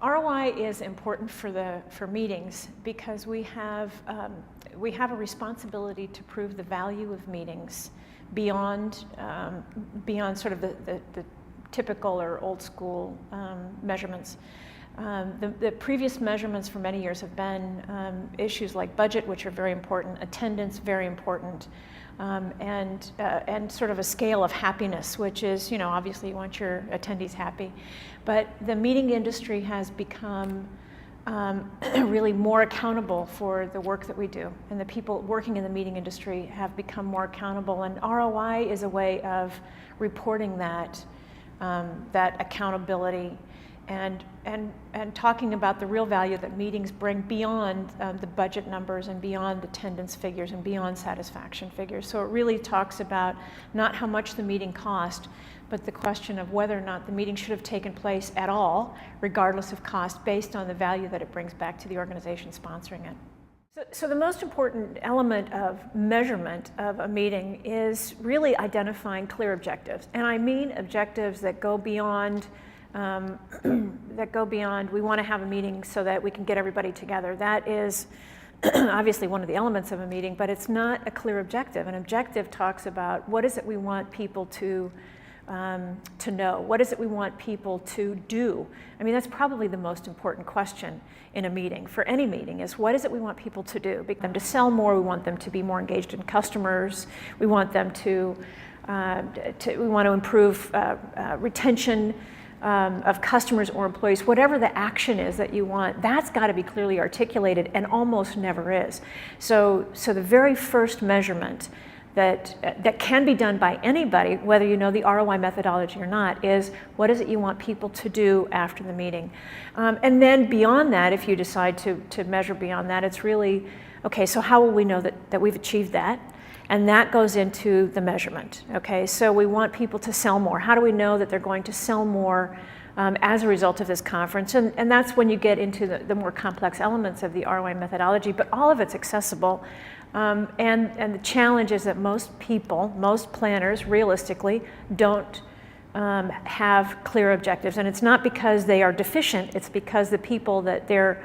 ROI is important for meetings because we have a responsibility to prove the value of meetings beyond sort of the typical or old school measurements. The previous measurements for many years have been issues like budget, which are very important, attendance, very important, and sort of a scale of happiness, which is, obviously you want your attendees happy. But the meeting industry has become really more accountable for the work that we do, and the people working in the meeting industry have become more accountable, and ROI is a way of reporting that accountability and talking about the real value that meetings bring beyond the budget numbers and beyond attendance figures and beyond satisfaction figures. So it really talks about not how much the meeting cost, but the question of whether or not the meeting should have taken place at all, regardless of cost, based on the value that it brings back to the organization sponsoring it. So the most important element of measurement of a meeting is really identifying clear objectives. And I mean objectives that go beyond we want to have a meeting so that we can get everybody together. That is obviously one of the elements of a meeting, but it's not a clear objective. An objective talks about what is it we want people to know? What is it we want people to do? I mean, that's probably the most important question in a meeting, for any meeting, is what is it we want people to do? We want them to sell more, we want them to be more engaged in customers, we want them we want to improve retention of customers or employees. Whatever the action is that you want, that's got to be clearly articulated, and almost never is. So the very first measurement that can be done by anybody, whether you know the ROI methodology or not, is what is it you want people to do after the meeting? And then beyond that, if you decide to measure beyond that, it's really, okay, so how will we know that we've achieved that? And that goes into the measurement, okay? So we want people to sell more. How do we know that they're going to sell more as a result of this conference? And that's when you get into the more complex elements of the ROI methodology, but all of it's accessible. And the challenge is that most people, most planners, realistically, don't have clear objectives. And it's not because they are deficient, it's because the people that they're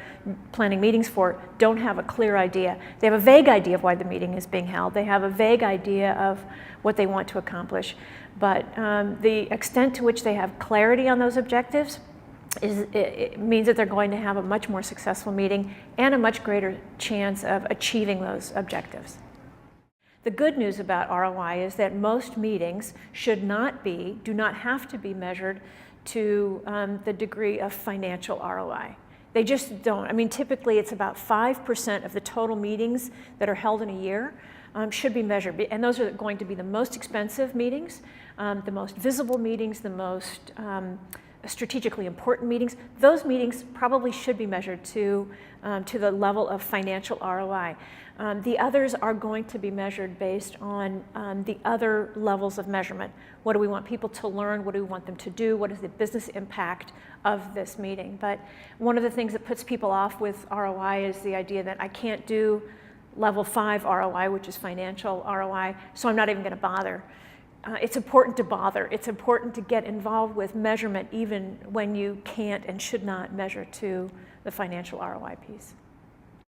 planning meetings for don't have a clear idea. They have a vague idea of why the meeting is being held. They have a vague idea of what they want to accomplish. But the extent to which they have clarity on those objectives it means that they're going to have a much more successful meeting and a much greater chance of achieving those objectives. The good news about ROI is that most meetings do not have to be measured to the degree of financial ROI. They just don't. I mean, typically it's about 5% of the total meetings that are held in a year should be measured. And those are going to be the most expensive meetings, the most visible meetings, the most strategically important meetings. Those meetings probably should be measured to the level of financial ROI. The others are going to be measured based on the other levels of measurement. What do we want people to learn? What do we want them to do? What is the business impact of this meeting? But one of the things that puts people off with ROI is the idea that I can't do level 5 ROI, which is financial ROI, so I'm not even going to bother. It's important to bother. It's important to get involved with measurement even when you can't and should not measure to the financial ROI piece.